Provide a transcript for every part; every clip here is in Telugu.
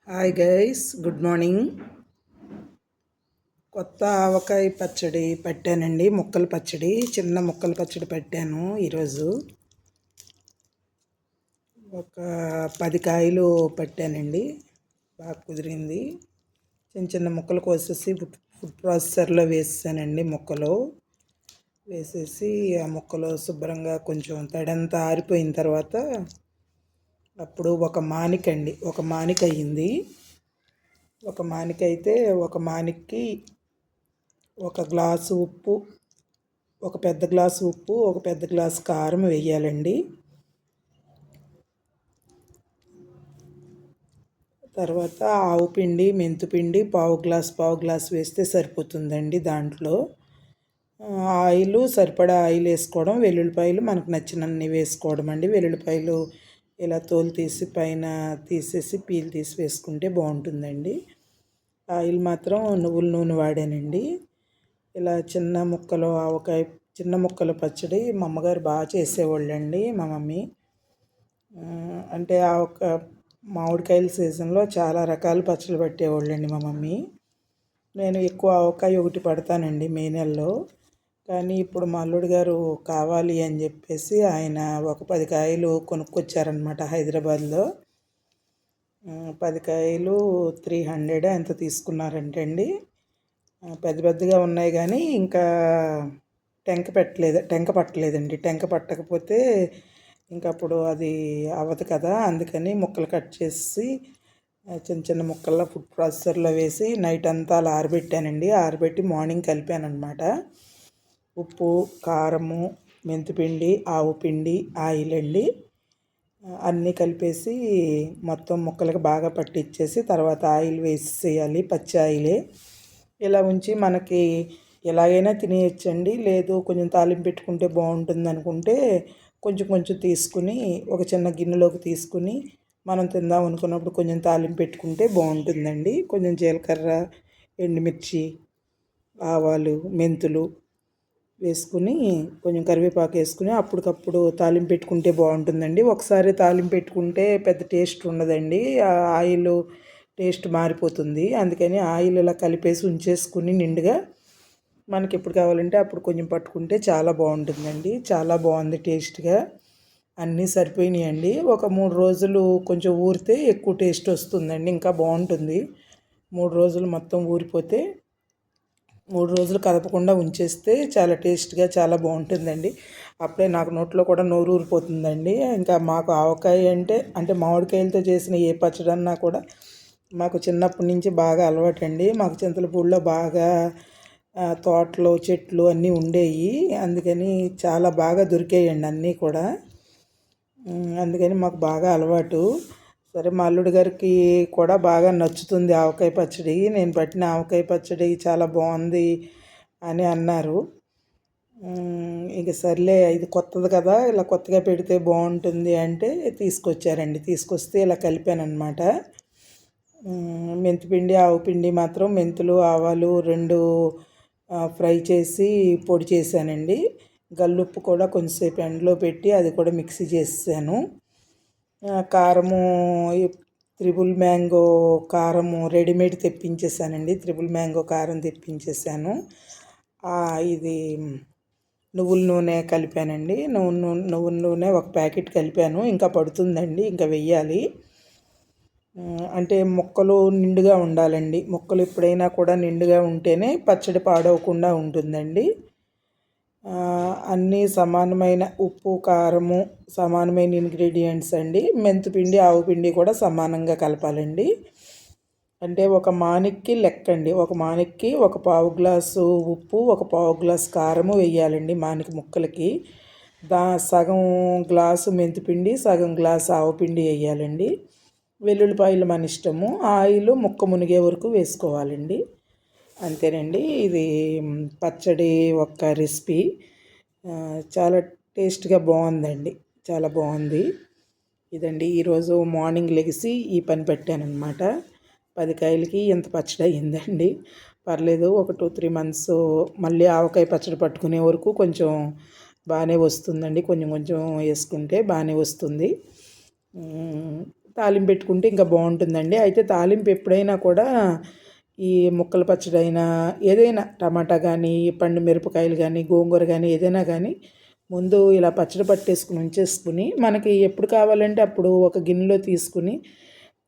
Hi guys, good morning. కొత్త ఆవకాయ పచ్చడి పెట్టానండి. ముక్కల పచ్చడి, చిన్న ముక్కల పచ్చడి పెట్టాను ఈరోజు. ఒక 10 కాయలు పెట్టానండి. బాగా కుదిరింది. చిన్న చిన్న ముక్కలు కోసేసి ఫుడ్ ప్రాసెసర్లో వేసేసానండి. ముక్కలు వేసేసి ఆ ముక్కలు శుభ్రంగా కొంచెం తడంతా ఆరిపోయిన తర్వాత అప్పుడు ఒక మానిక అయ్యింది. ఒక మానిక అయితే ఒక మానిక్కి ఒక గ్లాసు ఉప్పు, ఒక పెద్ద గ్లాసు ఉప్పు, ఒక పెద్ద గ్లాసు కారం వేయాలండి. తర్వాత ఆవు పిండి, మెంతిపిండి పావు గ్లాస్ వేస్తే సరిపోతుందండి. దాంట్లో ఆయిల్ సరిపడా ఆయిల్ వేసుకోవడం, వెల్లుల్లిపాయలు మనకు నచ్చినన్ని వేసుకోవడం అండి. వెల్లుల్లిపాయలు ఇలా తోలు తీసి పైన తీసేసి పీల్ తీసి వేసుకుంటే బాగుంటుందండి. ఆయిల్ మాత్రం నువ్వుల నూనె వాడానండి. ఇలా చిన్న ముక్కల పచ్చడి మా అమ్మగారు బాగా చేసేవాళ్ళండి. మా మమ్మీ అంటే ఆ ఒక మామిడికాయల సీజన్లో చాలా రకాల పచ్చళ్ళు పెట్టేవాళ్ళండి మా మమ్మీ. నేను ఎక్కువ ఆవకాయ ఒకటి పడతానండి మే నెలలో. కానీ ఇప్పుడు మా అల్లుడు గారు కావాలి అని చెప్పేసి ఆయన ఒక 10 కాయలు కొనుక్కొచ్చారనమాట హైదరాబాద్లో. 10 కాయలు 300 ఎంత తీసుకున్నారంటే అండి. పెద్ద పెద్దగా ఉన్నాయి కానీ ఇంకా టెంక పట్టలేదండి. టెంక పట్టకపోతే ఇంకా అప్పుడు అది అవ్వదు కదా. అందుకని ముక్కలు కట్ చేసి చిన్న చిన్న ముక్కల్లో ఫుడ్ ప్రాసెసర్లో వేసి నైట్ అంతా అలా ఆరబెట్టానండి. ఆరబెట్టి మార్నింగ్ కలిపాను అనమాట. ఉప్పు, కారము, మెంతిపిండి, ఆవు పిండి, ఆయిల్ అండి అన్నీ కలిపేసి మొత్తం ముక్కలకు బాగా పట్టించేసి తర్వాత ఆయిల్ వేసేయాలి. పచ్చి ఆయిలే. ఇలా ఉంచి మనకి ఎలాగైనా తినేయచ్చండి. లేదు కొంచెం తాలింపు పెట్టుకుంటే బాగుంటుంది అనుకుంటే కొంచెం కొంచెం తీసుకుని ఒక చిన్న గిన్నెలోకి తీసుకుని మనం తిందాం అనుకున్నప్పుడు కొంచెం తాలింపు పెట్టుకుంటే బాగుంటుందండి. కొంచెం జీలకర్ర, ఎండుమిర్చి, ఆవాలు, మెంతులు వేసుకుని కొంచెం కరివేపాకు వేసుకుని అప్పటికప్పుడు తాలింపు పెట్టుకుంటే బాగుంటుందండి. ఒకసారి తాలింపు పెట్టుకుంటే పెద్ద టేస్ట్ ఉండదండి. ఆ ఆయిల్ టేస్ట్ మారిపోతుంది. అందుకని ఆయిల్ ఇలా కలిపేసి ఉంచేసుకుని నిండుగా మనకి ఎప్పుడు కావాలంటే అప్పుడు కొంచెం పట్టుకుంటే చాలా బాగుంటుందండి. చాలా బాగుంది టేస్ట్గా. అన్నీ సరిపోయినాయండి. ఒక 3 రోజులు కొంచెం ఊరితే ఎక్కువ టేస్ట్ వస్తుందండి. ఇంకా బాగుంటుంది. 3 రోజులు మొత్తం ఊరిపోతే 3 రోజులు కదపకుండా ఉంచేస్తే చాలా టేస్ట్గా చాలా బాగుంటుందండి. అప్పుడే నాకు నోట్లో కూడా నోరు ఊరిపోతుందండి. ఇంకా మాకు ఆవకాయ అంటే మామిడికాయలతో చేసిన ఏ పచ్చడి అన్నా కూడా మాకు చిన్నప్పటి నుంచి బాగా అలవాటండి. మాకు చింతలపూడిలో బాగా తోటలు, చెట్లు అన్నీ ఉండేవి. అందుకని చాలా బాగా దొరికాయండి అన్నీ కూడా. అందుకని మాకు బాగా అలవాటు. సరే మా అల్లుడి గారికి కూడా బాగా నచ్చుతుంది ఆవకాయ పచ్చడి. నేను పట్టిన ఆవకాయ పచ్చడి చాలా బాగుంది అని అన్నారు. ఇక సర్లే ఇది కొత్తది కదా, ఇలా కొత్తగా పెడితే బాగుంటుంది అంటే తీసుకొచ్చారండి. తీసుకొస్తే ఇలా కలిపాను అనమాట. మెంతిపిండి, ఆవు పిండి మాత్రం మెంతులు, ఆవాలు 2 ఫ్రై చేసి పొడి చేశానండి. గల్లుప్పు కూడా కొంచెంసేపు ఎండలో పెట్టి అది కూడా మిక్సీ చేసాను. కారము త్రిబుల్ మ్యాంగో కారము రెడీమేడ్ తెప్పించేసానండి. త్రిబుల్ మ్యాంగో కారం తెప్పించేసాను. ఇది నువ్వుల నూనె కలిపానండి. నువ్వుల నూనె ఒక ప్యాకెట్ కలిపాను. ఇంకా పడుతుందండి, ఇంకా వెయ్యాలి. అంటే ముక్కలు నిండుగా ఉండాలండి. ముక్కలు ఎప్పుడైనా కూడా నిండుగా ఉంటేనే పచ్చడి పాడవకుండా ఉంటుందండి. అన్నీ సమానమైన ఉప్పు, కారము సమానమైన ఇంగ్రీడియంట్స్ అండి. మెంతిపిండి, ఆవు పిండి కూడా సమానంగా కలపాలండి. అంటే ఒక మానిక్కి లెక్కండి. ఒక మానిక్కి ఒక పావు గ్లాసు ఉప్పు, ఒక పావు గ్లాసు కారము వేయాలండి మానిక ముక్కలకి. సగం గ్లాసు మెంతిపిండి, సగం గ్లాసు ఆవు పిండి వేయాలండి. వెల్లుల్లిపాయలు మన ఇష్టము. ఆయిల్ ముక్క మునిగే వరకు వేసుకోవాలండి. అంతేనండి. ఇది పచ్చడి ఒక రెసిపీ. చాలా టేస్ట్గా బాగుందండి. చాలా బాగుంది. ఇదండి ఈరోజు మార్నింగ్ లెగిసి ఈ పని పెట్టానమాట. 10 కాయలకి ఇంత పచ్చడి అయ్యిందండి. పర్లేదు, ఒక 2-3 మంత్స్ మళ్ళీ ఆవకాయ పచ్చడి పట్టుకునే వరకు కొంచెం బాగానే వస్తుందండి. కొంచెం కొంచెం వేసుకుంటే బాగానే వస్తుంది. తాలింపు పెట్టుకుంటే ఇంకా బాగుంటుందండి. అయితే తాలింపు ఎప్పుడైనా కూడా ఈ ముక్కల పచ్చడి అయినా ఏదైనా టమాటా కానీ, పండు మిరపకాయలు కానీ, గోంగూర కానీ ఏదైనా కానీ ముందు ఇలా పచ్చడి పట్టేసుకుని ఉంచేసుకుని మనకి ఎప్పుడు కావాలంటే అప్పుడు ఒక గిన్నెలో తీసుకుని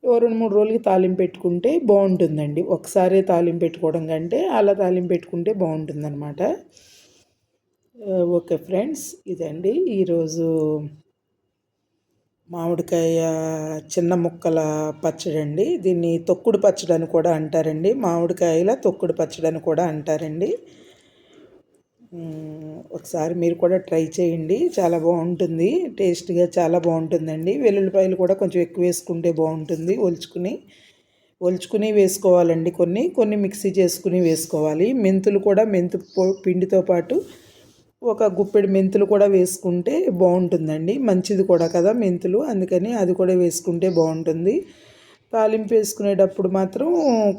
ఓ 2, 3 రోజులకి తాలింపు పెట్టుకుంటే బాగుంటుందండి. ఒకసారే తాలింపు పెట్టుకోవడం కంటే అలా తాలింపు పెట్టుకుంటే బాగుంటుందన్నమాట. ఓకే ఫ్రెండ్స్, ఇదండి ఈరోజు మామిడికాయ చిన్న ముక్కల పచ్చడి అండి. దీన్ని తొక్కుడు పచ్చడి అని కూడా అంటారండి. మామిడికాయల తొక్కుడు పచ్చడి అని కూడా అంటారండి. ఒకసారి మీరు కూడా ట్రై చేయండి, చాలా బాగుంటుంది. టేస్ట్గా చాలా బాగుంటుందండి. వెల్లుల్లిపాయలు కూడా కొంచెం ఎక్కువ వేసుకుంటే బాగుంటుంది. ఒలుచుకుని వేసుకోవాలండి. కొన్ని కొన్ని మిక్సీ చేసుకుని వేసుకోవాలి. మెంతులు కూడా పిండితో పాటు ఒక గుప్పెడు మెంతులు కూడా వేసుకుంటే బాగుంటుందండి. మంచిది కూడా కదా మెంతులు, అందుకని అది కూడా వేసుకుంటే బాగుంటుంది. తాలింపు వేసుకునేటప్పుడు మాత్రం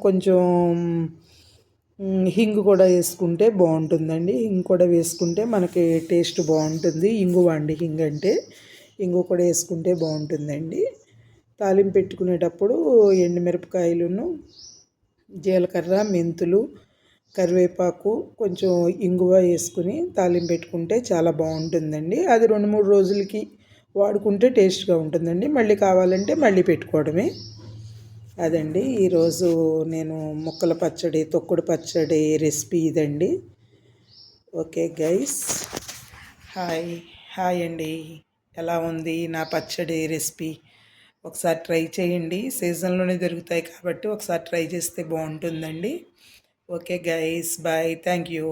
కొంచెం హింగు కూడా వేసుకుంటే బాగుంటుందండి. హింగు కూడా వేసుకుంటే మనకి టేస్ట్ బాగుంటుంది. ఇంగువ అండి, హింగ్ అంటే ఇంగు కూడా వేసుకుంటే బాగుంటుందండి. తాలింపు పెట్టుకునేటప్పుడు ఎండుమిరపకాయలను, జీలకర్ర, మెంతులు, కరివేపాకు, కొంచెం ఇంగువ వేసుకుని తాలింపు పెట్టుకుంటే చాలా బాగుంటుందండి. అది 2-3 రోజులకి వాడుకుంటే టేస్ట్గా ఉంటుందండి. మళ్ళీ కావాలంటే మళ్ళీ పెట్టుకోవడమే. అదండి ఈరోజు నేను ముక్కల పచ్చడి, తొక్కుడు పచ్చడి రెసిపీ ఇదండి. ఓకే గైస్, హాయ్ హాయ్ అండి. ఎలా ఉంది నా పచ్చడి రెసిపీ? ఒకసారి ట్రై చేయండి. సీజన్లోనే దొరుకుతాయి కాబట్టి ఒకసారి ట్రై చేస్తే బాగుంటుందండి. Okay guys, bye, thank you.